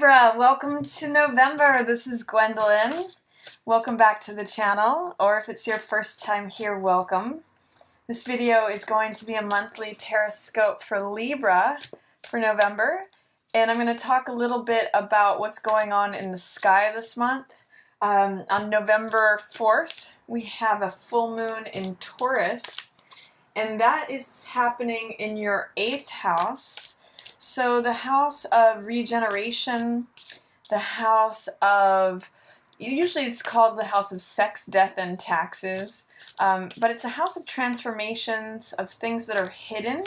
Libra, welcome to November. This is Gwendolyn. Welcome back to the channel, or if it's your first time here, welcome. This video is going to be a monthly Tarotscope for Libra for November, and I'm going to talk a little bit about what's going on in the sky this month. On November 4th, we have a full moon in Taurus, and that is happening in your 8th house. So the house of regeneration, the house of, usually it's called the house of sex, death, and taxes, but it's a house of transformations, of things that are hidden.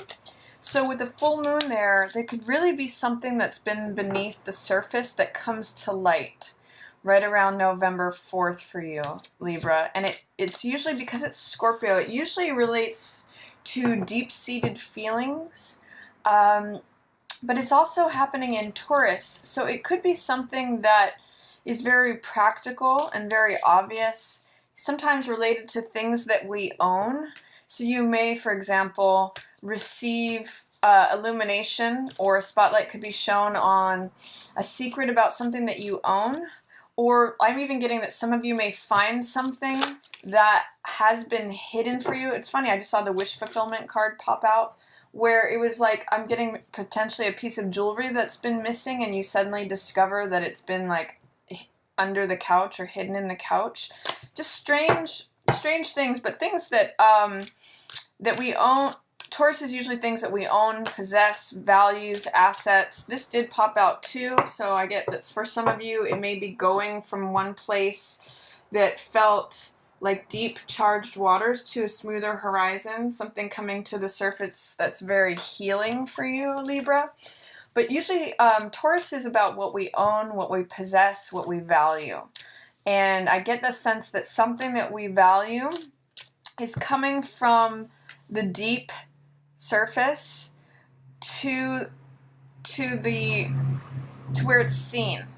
So with the full moon there could really be something that's been beneath the surface that comes to light right around November 4th for you, Libra. And it's usually, because it's Scorpio, it usually relates to deep-seated feelings, but it's also happening in Taurus, so it could be something that is very practical and very obvious, sometimes related to things that we own. So you may, for example, receive illumination, or a spotlight could be shown on a secret about something that you own, or I'm even getting that some of you may find something that has been hidden for you. It's funny, I just saw the wish fulfillment card pop out, where it was like, I'm getting potentially a piece of jewelry that's been missing, and you suddenly discover that it's been like under the couch or hidden in the couch. Just strange things, but things that that we own. Taurus is usually things that we own, possess, values, assets. This did pop out too, so I get that for some of you it may be going from one place that felt like deep charged waters to a smoother horizon, something coming to the surface that's very healing for you, Libra. But usually Taurus is about what we own, what we possess, what we value. And I get the sense that something that we value is coming from the deep surface to where it's seen.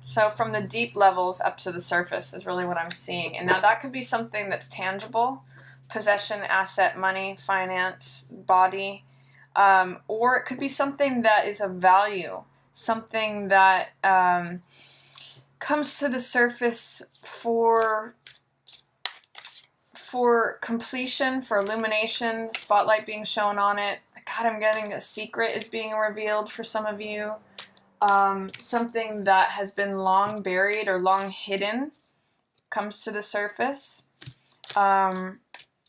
So from the deep levels up to the surface is really what I'm seeing. And now that could be something that's tangible, possession, asset, money, finance, body, or it could be something that is of value, something that comes to the surface for completion, for illumination, spotlight being shown on it. God, I'm getting a secret is being revealed for some of you. Something that has been long buried or long hidden comes to the surface. And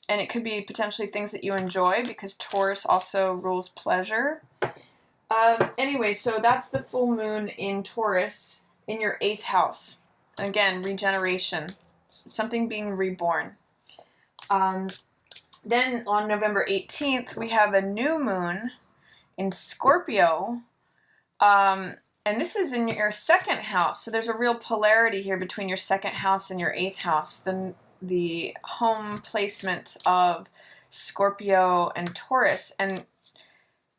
it could be potentially things that you enjoy, because Taurus also rules pleasure. Anyway, so that's the full moon in Taurus in your 8th house. Again, regeneration, something being reborn. Then on November 18th, we have a new moon in Scorpio. And this is in your 2nd house, so there's a real polarity here between your 2nd house and your 8th house, the home placement of Scorpio and Taurus. And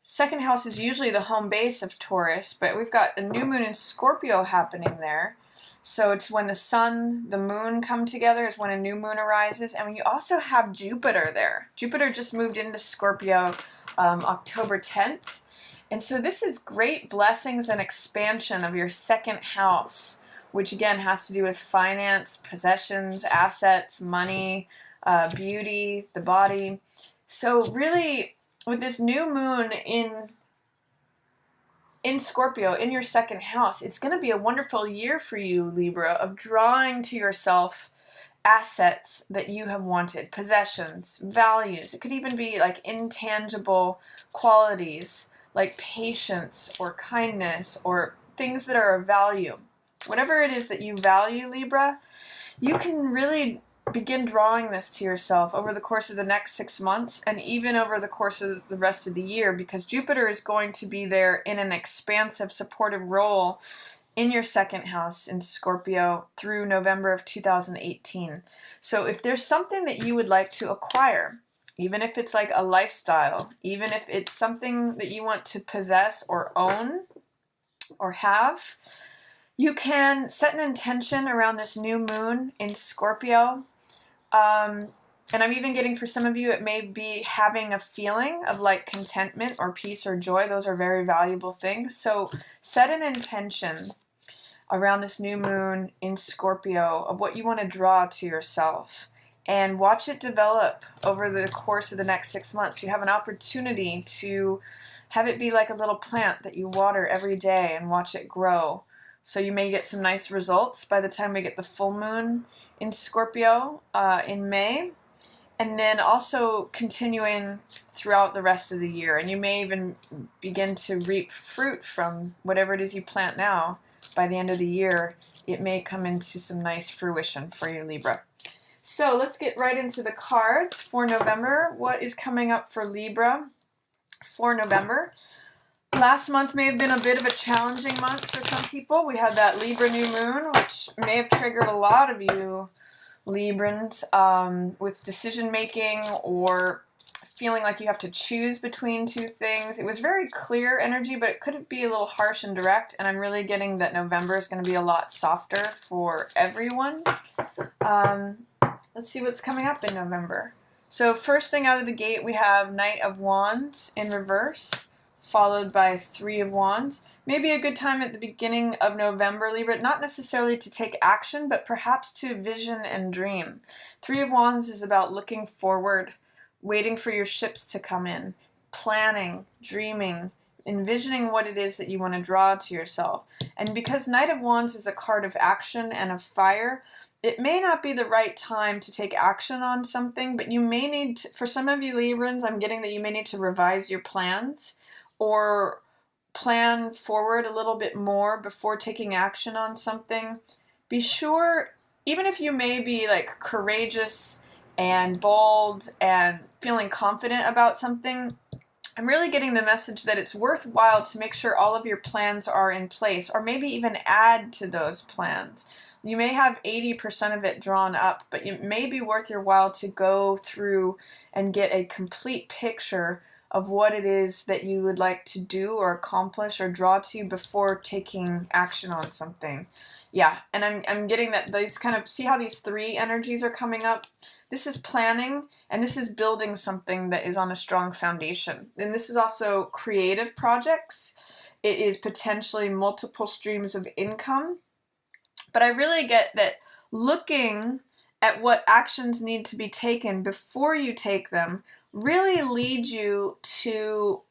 2nd house is usually the home base of Taurus, but we've got a new moon in Scorpio happening there. So it's when the sun, the moon come together is when a new moon arises. And you also have Jupiter there. Jupiter just moved into Scorpio October 10th. And so this is great blessings and expansion of your 2nd house, which again has to do with finance, possessions, assets, money, beauty, the body. So really, with this new moon in Scorpio, in your 2nd house, it's going to be a wonderful year for you, Libra, of drawing to yourself assets that you have wanted, possessions, values. It could even be like intangible qualities, like patience or kindness, or things that are of value. Whatever it is that you value, Libra, you can really begin drawing this to yourself over the course of the next 6 months, and even over the course of the rest of the year, because Jupiter is going to be there in an expansive, supportive role in your 2nd house in Scorpio through November of 2018. So if there's something that you would like to acquire, even if it's like a lifestyle, even if it's something that you want to possess or own or have, you can set an intention around this new moon in Scorpio And I'm even getting for some of you, it may be having a feeling of like contentment or peace or joy. Those are very valuable things. So set an intention around this new moon in Scorpio of what you want to draw to yourself, and watch it develop over the course of the next 6 months. You have an opportunity to have it be like a little plant that you water every day and watch it grow. So you may get some nice results by the time we get the full moon in Scorpio in May. And then also continuing throughout the rest of the year. And you may even begin to reap fruit from whatever it is you plant now. By the end of the year, it may come into some nice fruition for you, Libra. So let's get right into the cards for November. What is coming up for Libra for November? Last month may have been a bit of a challenging month for some people. We had that Libra new moon, which may have triggered a lot of you Librans with decision making or feeling like you have to choose between two things. It was very clear energy, but it could be a little harsh and direct, and I'm really getting that November is going to be a lot softer for everyone. Let's see what's coming up in November. So first thing out of the gate, we have Knight of Wands in reverse, followed by Three of Wands. Maybe a good time at the beginning of November, Libra, not necessarily to take action, but perhaps to vision and dream. Three of Wands is about looking forward, waiting for your ships to come in, planning, dreaming, envisioning what it is that you want to draw to yourself. And because Knight of Wands is a card of action and of fire, it may not be the right time to take action on something, but you may need to, for some of you Librans, I'm getting that you may need to revise your plans or plan forward a little bit more before taking action on something. Be sure, even if you may be like courageous and bold and feeling confident about something, I'm really getting the message that it's worthwhile to make sure all of your plans are in place, or maybe even add to those plans. You may have 80% of it drawn up, but it may be worth your while to go through and get a complete picture of what it is that you would like to do or accomplish or draw to before taking action on something. Yeah, and I'm getting that these kind of, see how these three energies are coming up? This is planning, and this is building something that is on a strong foundation. And this is also creative projects. It is potentially multiple streams of income. But I really get that looking at what actions need to be taken before you take them really leads you to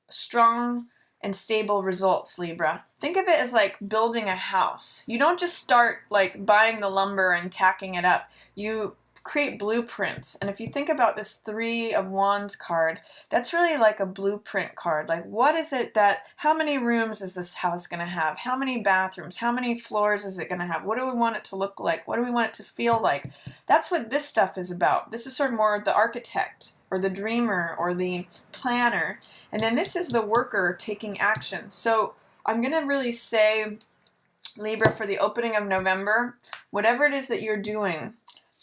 strong and stable results, Libra. Think of it as like building a house. You don't just start like buying the lumber and tacking it up. You create blueprints. And if you think about this Three of Wands card, that's really like a blueprint card. Like, what is it that, how many rooms is this house going to have? How many bathrooms? How many floors is it going to have? What do we want it to look like? What do we want it to feel like? That's what this stuff is about. This is sort of more of the architect or the dreamer or the planner. And then this is the worker taking action. So I'm going to really say, Libra, for the opening of November, whatever it is that you're doing,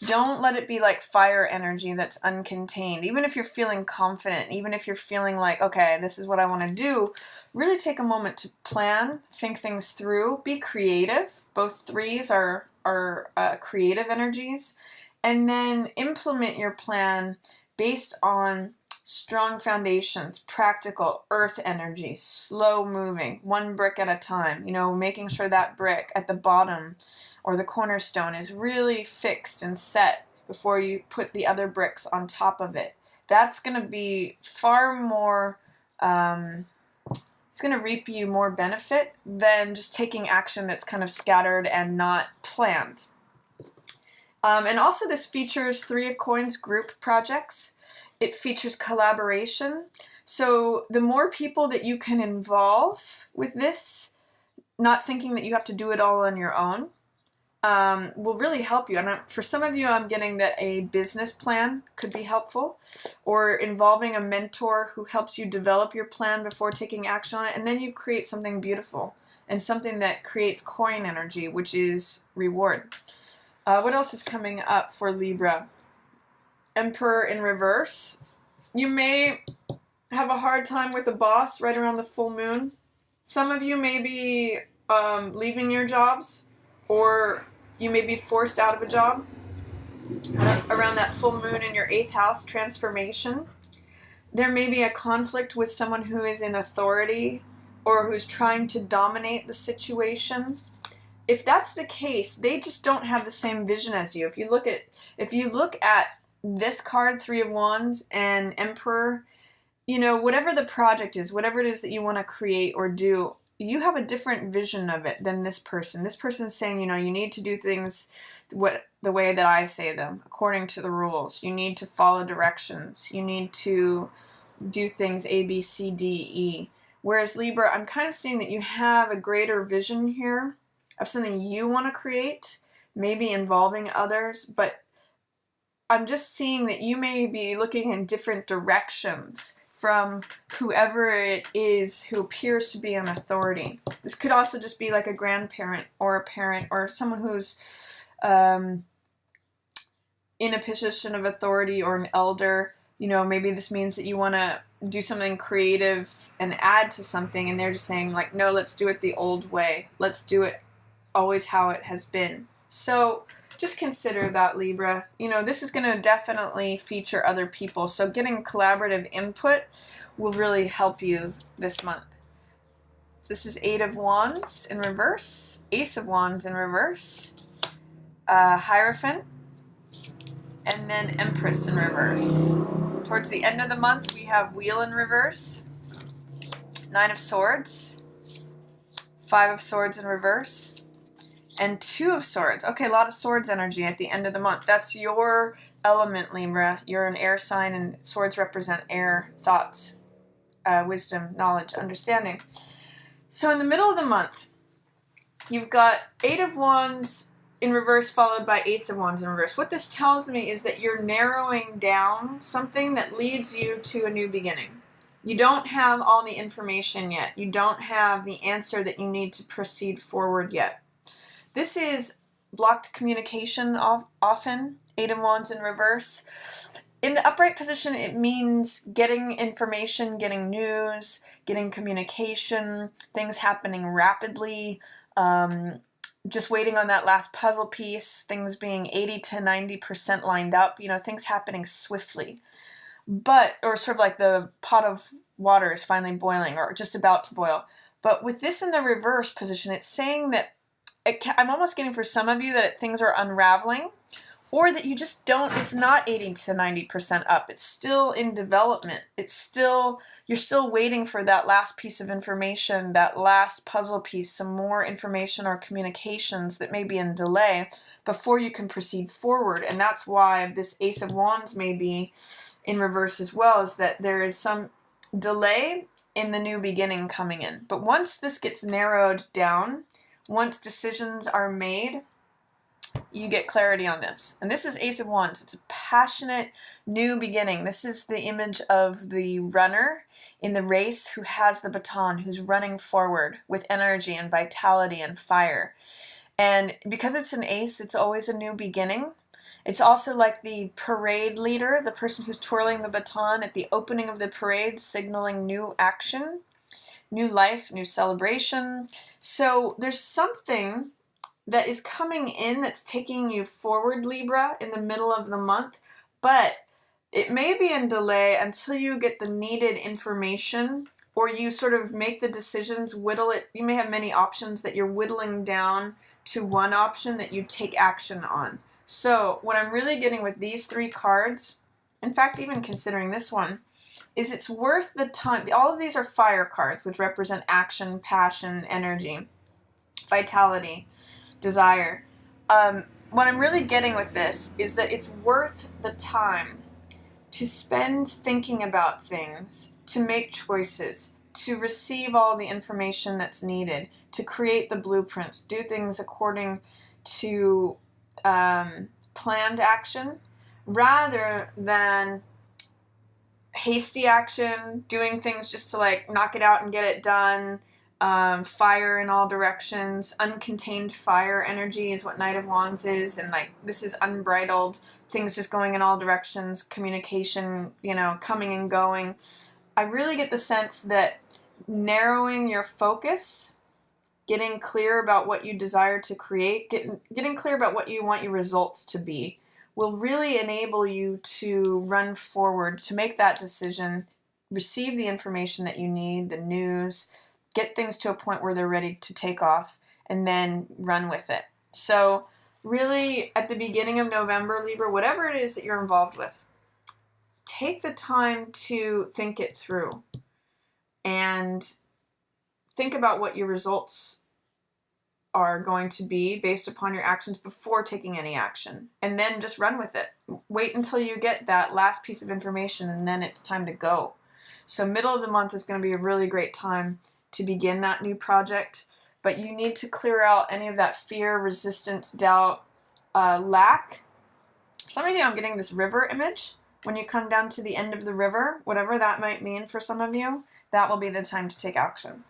don't let it be like fire energy that's uncontained. Even if you're feeling confident, even if you're feeling like, okay, this is what I want to do, really take a moment to plan, think things through, be creative. Both threes are creative energies. And then implement your plan based on strong foundations, practical earth energy, slow moving, one brick at a time, making sure that brick at the bottom or the cornerstone is really fixed and set before you put the other bricks on top of it. That's going to be far more, it's going to reap you more benefit than just taking action that's kind of scattered and not planned. And also this features Three of Coins group projects. It features collaboration. So the more people that you can involve with this, not thinking that you have to do it all on your own, will really help you. And for some of you, I'm getting that a business plan could be helpful, or involving a mentor who helps you develop your plan before taking action on it, and then you create something beautiful and something that creates coin energy, which is reward. What else is coming up for Libra? Emperor in reverse. You may have a hard time with a boss right around the full moon. Some of you may be leaving your jobs, or you may be forced out of a job. around that full moon in your 8th house, transformation. There may be a conflict with someone who is in authority or who's trying to dominate the situation. If that's the case, they just don't have the same vision as you. If you look at this card, 3 of Wands and Emperor, you know, whatever the project is, whatever it is that you want to create or do, you have a different vision of it than this person. This person's saying, you know, you need to do things the way that I say them, according to the rules. You need to follow directions. You need to do things A, B, C, D, E. Whereas Libra, I'm kind of seeing that you have a greater vision here of something you want to create, maybe involving others, but I'm just seeing that you may be looking in different directions from whoever it is who appears to be an authority. This could also just be like a grandparent or a parent or someone who's in a position of authority or an elder. You know, maybe this means that you want to do something creative and add to something, and they're just saying like, no, let's do it the old way. Let's do it always how it has been. So just consider that, Libra. You know, this is going to definitely feature other people, so getting collaborative input will really help you this month. This is 8 of Wands in reverse, Ace of Wands in reverse, Hierophant, and then Empress in reverse. Towards the end of the month, we have Wheel in reverse, 9 of Swords, 5 of Swords in reverse, and 2 of Swords. Okay, a lot of Swords energy at the end of the month. That's your element, Libra. You're an air sign, and Swords represent air, thoughts, wisdom, knowledge, understanding. So in the middle of the month, you've got 8 of Wands in reverse followed by Ace of Wands in reverse. What this tells me is that you're narrowing down something that leads you to a new beginning. You don't have all the information yet. You don't have the answer that you need to proceed forward yet. This is blocked communication often, 8 of Wands in reverse. In the upright position, it means getting information, getting news, getting communication, things happening rapidly, just waiting on that last puzzle piece, things being 80 to 90% lined up, you know, things happening swiftly. But, or sort of like the pot of water is finally boiling or just about to boil. But with this in the reverse position, it's saying that I'm almost getting for some of you that things are unraveling, or that you just don't, it's not 80 to 90% up. It's still in development. You're still waiting for that last piece of information, that last puzzle piece, some more information or communications that may be in delay before you can proceed forward. And that's why this Ace of Wands may be in reverse as well, is that there is some delay in the new beginning coming in. But once this gets narrowed down, once decisions are made, you get clarity on this. And this is Ace of Wands. It's a passionate new beginning. This is the image of the runner in the race who has the baton, who's running forward with energy and vitality and fire. And because it's an ace, it's always a new beginning. It's also like the parade leader, the person who's twirling the baton at the opening of the parade, signaling new action, new life, new celebration. So there's something that is coming in that's taking you forward, Libra, in the middle of the month, but it may be in delay until you get the needed information, or you sort of make the decisions, whittle it. You may have many options that you're whittling down to one option that you take action on. So what I'm really getting with these 3 cards, in fact, even considering this one, is it's worth the time. All of these are fire cards, which represent action, passion, energy, vitality, desire. What I'm really getting with this is that it's worth the time to spend thinking about things, to make choices, to receive all the information that's needed, to create the blueprints, do things according to planned action, rather than hasty action, doing things just to like knock it out and get it done, fire in all directions. Uncontained fire energy is what Knight of Wands is, and like this is unbridled, things just going in all directions, communication, you know, coming and going. I really get the sense that narrowing your focus, getting clear about what you desire to create, getting clear about what you want your results to be, will really enable you to run forward, to make that decision, receive the information that you need, the news, get things to a point where they're ready to take off, and then run with it. So really, at the beginning of November, Libra, whatever it is that you're involved with, take the time to think it through and think about what your results are going to be based upon your actions before taking any action. And then just run with it. Wait until you get that last piece of information, and then it's time to go. So middle of the month is going to be a really great time to begin that new project. But you need to clear out any of that fear, resistance, doubt, lack. For some of you, I'm getting this river image. When you come down to the end of the river, whatever that might mean for some of you, that will be the time to take action.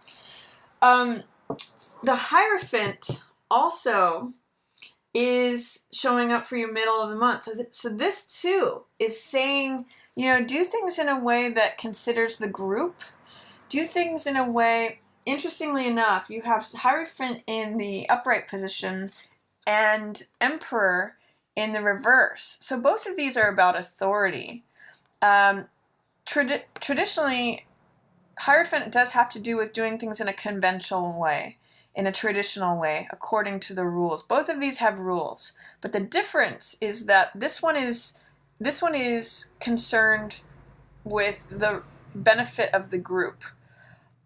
The Hierophant also is showing up for you middle of the month. So this too is saying, do things in a way that considers the group. Do things in a way, interestingly enough, you have Hierophant in the upright position and Emperor in the reverse. So both of these are about authority. Traditionally, Hierophant does have to do with doing things in a conventional way, in a traditional way, according to the rules. Both of these have rules, but the difference is that this one is concerned with the benefit of the group.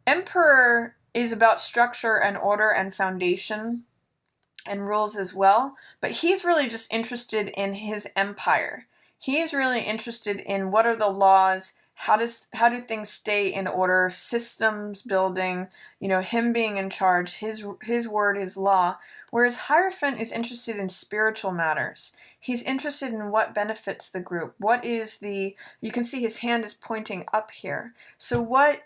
Emperor is about structure and order and foundation and rules as well, but he's really just interested in his empire. He's really interested in what are the laws, how do things stay in order, systems building, him being in charge, his word is law. Whereas Hierophant is interested in spiritual matters. He's interested in what benefits the group. You can see his hand is pointing up here. So what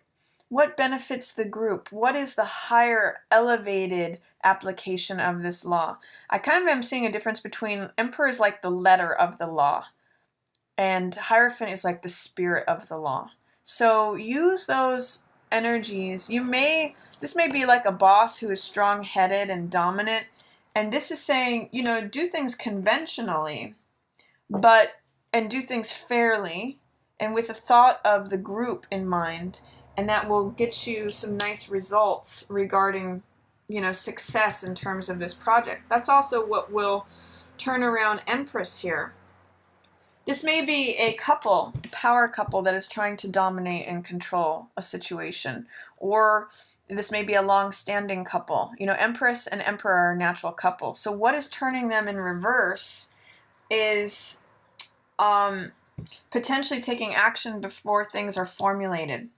benefits the group? What is the higher elevated application of this law? I kind of am seeing a difference between Emperor is like the letter of the law, and Hierophant is like the spirit of the law. So use those energies. This may be like a boss who is strong-headed and dominant, and this is saying, do things conventionally, and do things fairly, and with a thought of the group in mind, and that will get you some nice results regarding, success in terms of this project. That's also what will turn around Empress here. This may be a power couple that is trying to dominate and control a situation, or this may be a long-standing couple. Empress and Emperor are a natural couple. So what is turning them in reverse is potentially taking action before things are formulated.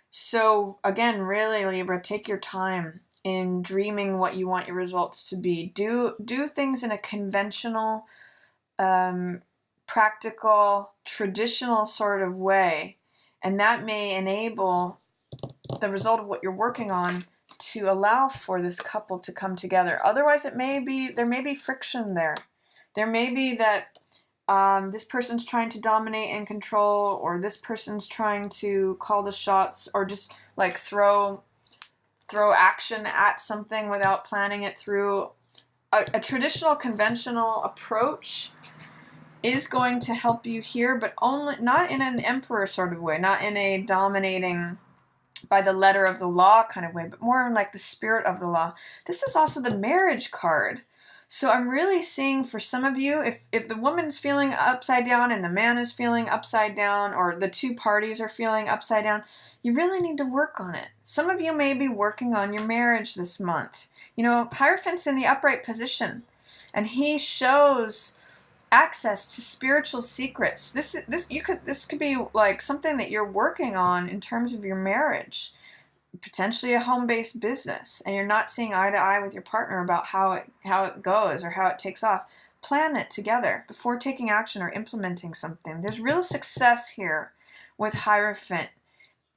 So again, really, Libra, take your time in dreaming what you want your results to be. Do things in a conventional, practical, traditional sort of way, and that may enable the result of what you're working on to allow for this couple to come together. Otherwise, there may be friction there. There may be that this person's trying to dominate and control, or this person's trying to call the shots, or just like throw action at something without planning it through. A traditional, conventional approach is going to help you here, but only not in an Emperor sort of way, not in a dominating by the letter of the law kind of way, but more in like the spirit of the law. This is also the marriage card. So I'm really seeing for some of you, if the woman's feeling upside down and the man is feeling upside down, or the two parties are feeling upside down, you really need to work on it. Some of you may be working on your marriage this month. Hierophant's in the upright position, and he shows access to spiritual secrets. This could be like something that you're working on in terms of your marriage, potentially a home-based business, and you're not seeing eye to eye with your partner about how it goes or how it takes off. Plan it together before taking action or implementing something. There's real success here with Hierophant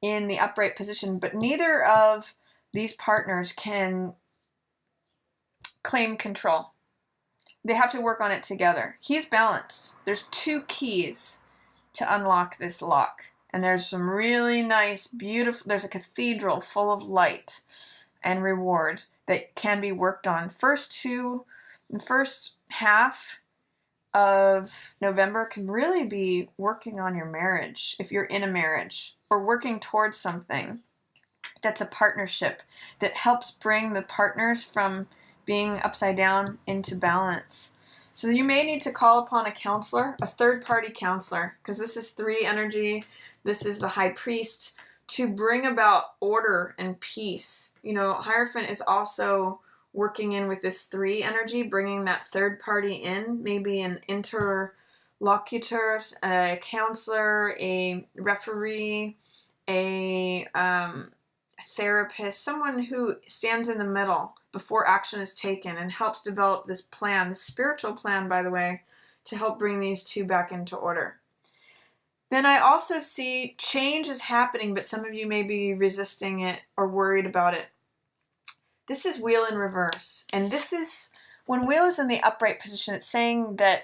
in the upright position, but neither of these partners can claim control. They have to work on it together. He's balanced. There's two keys to unlock this lock. And there's some really nice, beautiful, there's a cathedral full of light and reward that can be worked on. The first half of November can really be working on your marriage, if you're in a marriage, or working towards something that's a partnership that helps bring the partners from being upside down into balance. So you may need to call upon a counselor, a third-party counselor, because this is 3 energy. This is the high priest, to bring about order and peace. You know, Hierophant is also working in with this 3 energy, bringing that third party in, maybe an interlocutor, a counselor, a referee, a therapist, someone who stands in the middle before action is taken and helps develop this plan, this spiritual plan, by the way, to help bring these 2 back into order. Then I also see change is happening, but some of you may be resisting it or worried about it. This is wheel in reverse. And this is, when wheel is in the upright position, it's saying that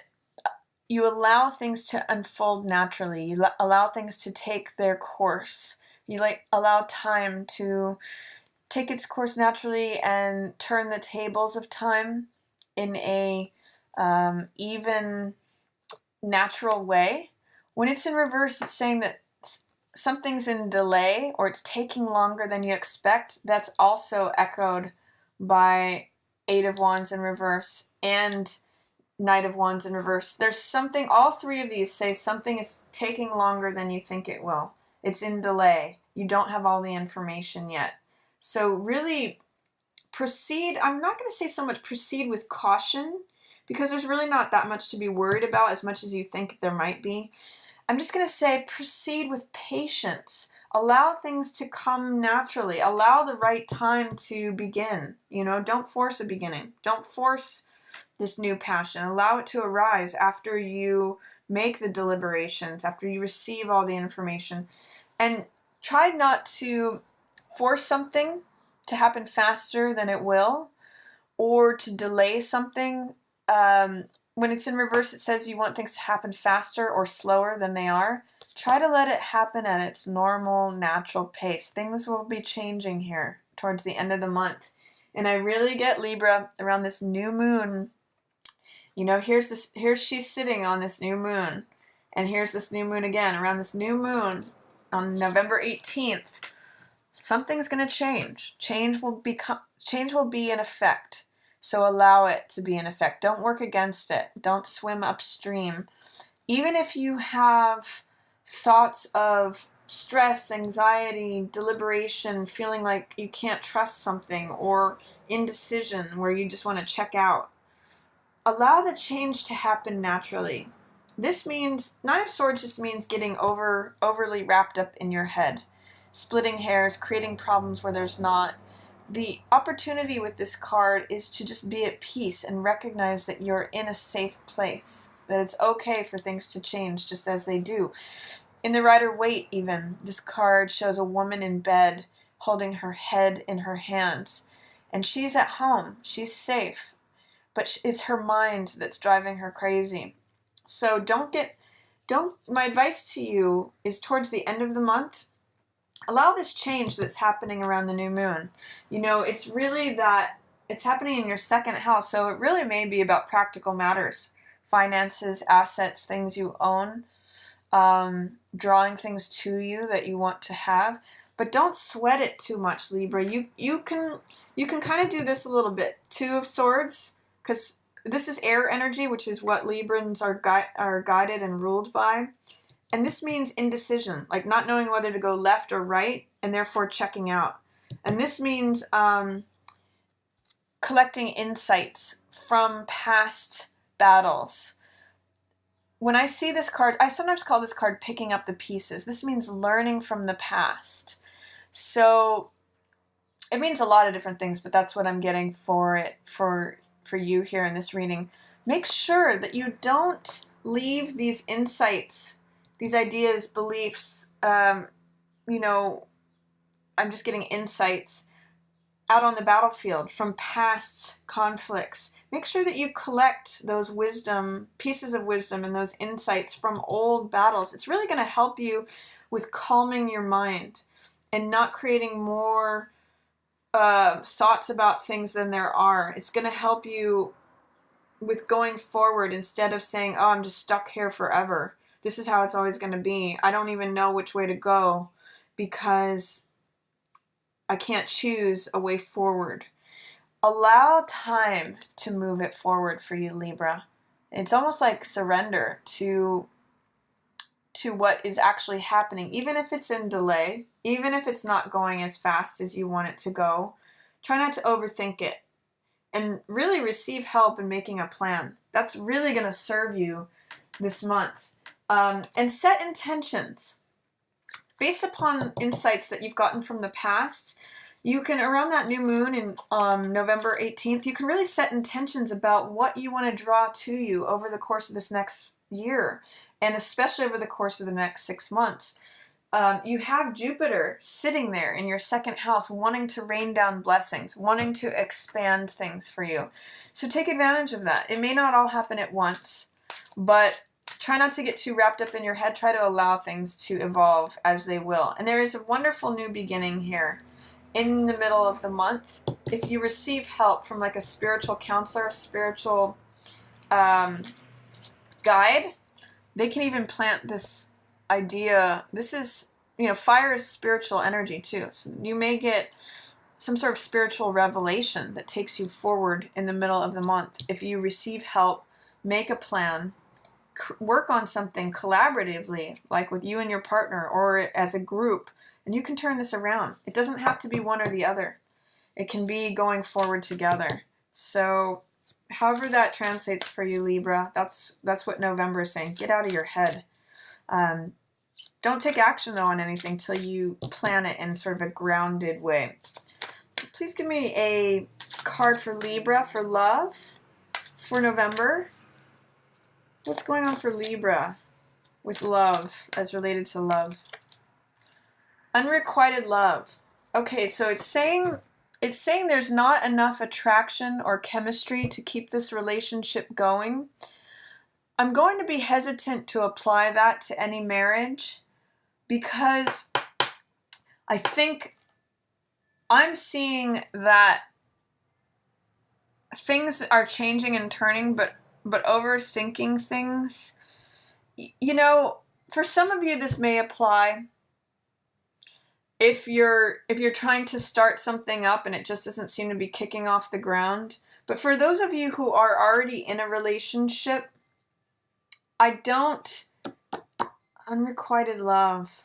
you allow things to unfold naturally. You allow things to take their course. You allow time to take its course naturally and turn the tables of time in a even, natural way. When it's in reverse, it's saying that something's in delay or it's taking longer than you expect. That's also echoed by 8 of Wands in reverse and Knight of Wands in reverse. There's something, all 3 of these say something is taking longer than you think it will. It's in delay. You don't have all the information yet. So really proceed, I'm not going to say so much proceed with caution, because there's really not that much to be worried about as much as you think there might be. I'm just going to say proceed with patience. Allow things to come naturally. Allow the right time to begin. You know, don't force a beginning. Don't force this new passion. Allow it to arise after you make the deliberations, after you receive all the information. And try not to force something to happen faster than it will, or to delay something. When it's in reverse, it says you want things to happen faster or slower than they are. Try to let it happen at its normal, natural pace. Things will be changing here towards the end of the month. And I really get Libra around this new moon. You know, here she's sitting on this new moon. And here's this new moon again. Around this new moon on November 18th, something's going to change. Change will be in effect. So allow it to be in effect. Don't work against it. Don't swim upstream. Even if you have thoughts of stress, anxiety, deliberation, feeling like you can't trust something, or indecision where you just want to check out, allow the change to happen naturally. This means, 9 of Swords just means getting overly wrapped up in your head, splitting hairs, creating problems where there's not. The opportunity with this card is to just be at peace and recognize that you're in a safe place, that it's okay for things to change just as they do. In the Rider-Waite even, this card shows a woman in bed holding her head in her hands. And she's at home, she's safe, but it's her mind that's driving her crazy. So my advice to you is towards the end of the month, allow this change that's happening around the new moon. You know, it's really that it's happening in your 2nd house, so it really may be about practical matters, finances, assets, things you own, drawing things to you that you want to have. But don't sweat it too much, Libra. You can kind of do this a little bit. 2 of Swords, because this is air energy, which is what Librans are guided and ruled by. And this means indecision, like not knowing whether to go left or right, and therefore checking out. And this means collecting insights from past battles. When I see this card, I sometimes call this card picking up the pieces. This means learning from the past. So it means a lot of different things, but that's what I'm getting for it, for you here in this reading. Make sure that you don't leave these insights, these ideas, beliefs, you know, I'm just getting insights out on the battlefield from past conflicts. Make sure that you collect those pieces of wisdom and those insights from old battles. It's really going to help you with calming your mind and not creating more thoughts about things than there are. It's going to help you with going forward, instead of saying, oh, I'm just stuck here forever. This is how it's always going to be. I don't even know which way to go because I can't choose a way forward. Allow time to move it forward for you, Libra. It's almost like surrender to what is actually happening, even if it's in delay, even if it's not going as fast as you want it to go. Try not to overthink it and really receive help in making a plan. That's really going to serve you this month. And set intentions. Based upon insights that you've gotten from the past, you can, around that new moon in November 18th, you can really set intentions about what you want to draw to you over the course of this next year, and especially over the course of the next 6 months. You have Jupiter sitting there in your second house, wanting to rain down blessings, wanting to expand things for you. So take advantage of that. It may not all happen at once, but try not to get too wrapped up in your head. Try to allow things to evolve as they will. And there is a wonderful new beginning here in the middle of the month. If you receive help from like a spiritual counselor, a spiritual guide, they can even plant this idea. This is, fire is spiritual energy too. So you may get some sort of spiritual revelation that takes you forward in the middle of the month. If you receive help, make a plan, work on something collaboratively, like with you and your partner or as a group, and you can turn this around. It doesn't have to be one or the other. It can be going forward together. So however that translates for you, Libra, that's what November is saying. Get out of your head. Don't take action, though, on anything till you plan it in sort of a grounded way. Please give me a card for Libra for love for November. What's going on for Libra with love as related to love? Unrequited love. Okay, so it's saying there's not enough attraction or chemistry to keep this relationship going. I'm going to be hesitant to apply that to any marriage because I think I'm seeing that things are changing and turning, but overthinking things. For some of you this may apply if you're trying to start something up and it just doesn't seem to be kicking off the ground. But for those of you who are already in a relationship, unrequited love.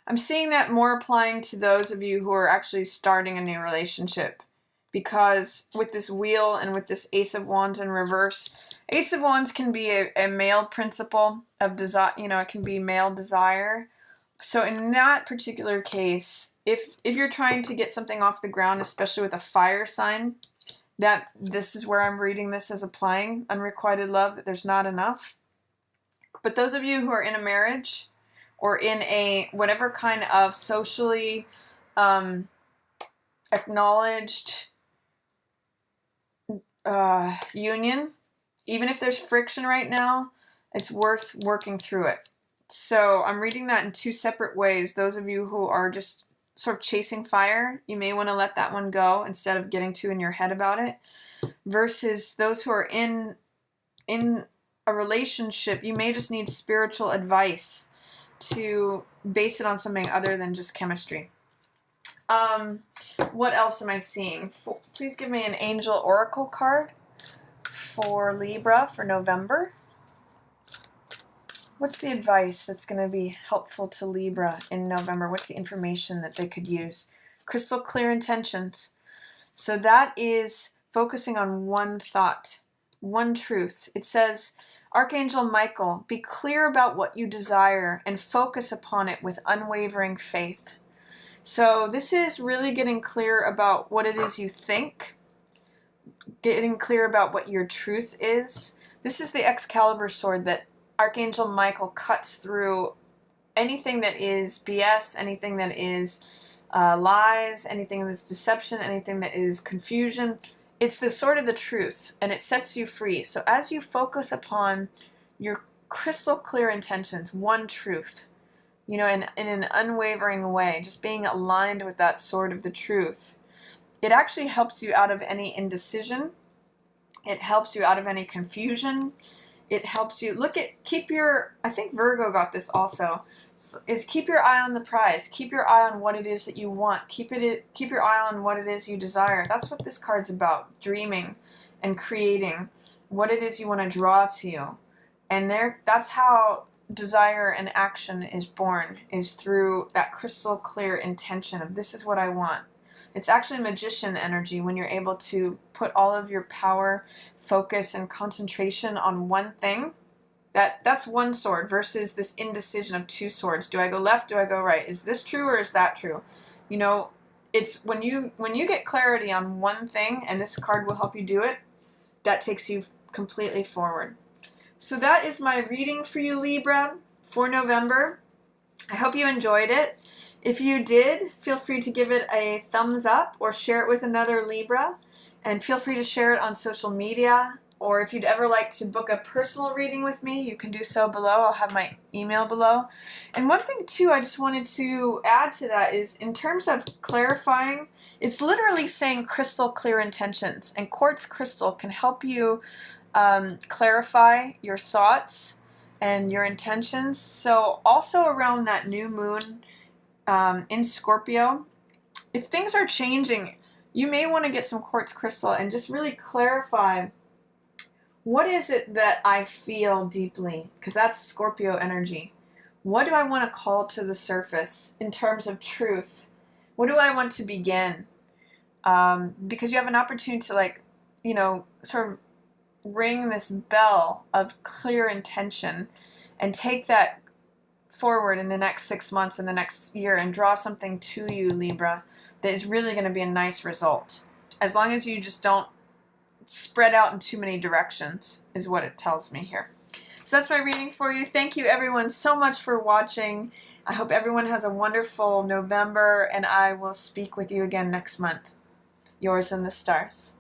I'm seeing that more applying to those of you who are actually starting a new relationship, because with this wheel and with this Ace of Wands in reverse, Ace of Wands can be a male principle of desire. It can be male desire. So in that particular case, if you're trying to get something off the ground, especially with a fire sign, this is where I'm reading this as applying unrequited love, that there's not enough. But those of you who are in a marriage or in a whatever kind of socially acknowledged union, even if there's friction right now, it's worth working through it. So I'm reading that in two separate ways. Those of you who are just sort of chasing fire, you may want to let that one go instead of getting too in your head about it. Versus those who are in a relationship, you may just need spiritual advice to base it on something other than just chemistry. What else am I seeing? Please give me an angel oracle card for Libra for November. What's the advice that's going to be helpful to Libra in November? What's the information that they could use? Crystal clear intentions. So that is focusing on one thought, one truth. It says, Archangel Michael, be clear about what you desire and focus upon it with unwavering faith. So this is really getting clear about what it is you think, getting clear about what your truth is. This is the Excalibur sword that Archangel Michael cuts through anything that is BS, anything that is lies, anything that is deception, anything that is confusion. It's the sword of the truth, and it sets you free. So as you focus upon your crystal clear intentions, one truth, in an unwavering way, just being aligned with that sword of the truth, it actually helps you out of any indecision. It helps you out of any confusion. It helps you keep your, I think Virgo got this also, is keep your eye on the prize. Keep your eye on what it is that you want. Keep your eye on what it is you desire. That's what this card's about, dreaming and creating what it is you want to draw to you. And that's how desire and action is born, is through that crystal clear intention of this is what I want. It's actually magician energy when you're able to put all of your power, focus, and concentration on one thing. That's one sword versus this indecision of two swords. Do I go left? Do I go right? Is this true or is that true? You know, it's when you get clarity on one thing, and this card will help you do it, that takes you completely forward. So that is my reading for you, Libra, for November. I hope you enjoyed it. If you did, feel free to give it a thumbs up or share it with another Libra. And feel free to share it on social media. Or if you'd ever like to book a personal reading with me, you can do so below. I'll have my email below. And one thing, too, I just wanted to add to that is in terms of clarifying, it's literally saying crystal clear intentions. And quartz crystal can help you clarify your thoughts and your intentions. So also around that new moon in Scorpio, if things are changing, you may want to get some quartz crystal and just really clarify what is it that I feel deeply, because that's Scorpio energy. What do I want to call to the surface in terms of truth? What do I want to begin? Because you have an opportunity to sort of ring this bell of clear intention and take that forward in the next 6 months and the next year and draw something to you, Libra, that is really going to be a nice result. As long as you just don't spread out in too many directions, is what it tells me here. So that's my reading for you. Thank you everyone so much for watching. I hope everyone has a wonderful November, and I will speak with you again next month. Yours in the stars.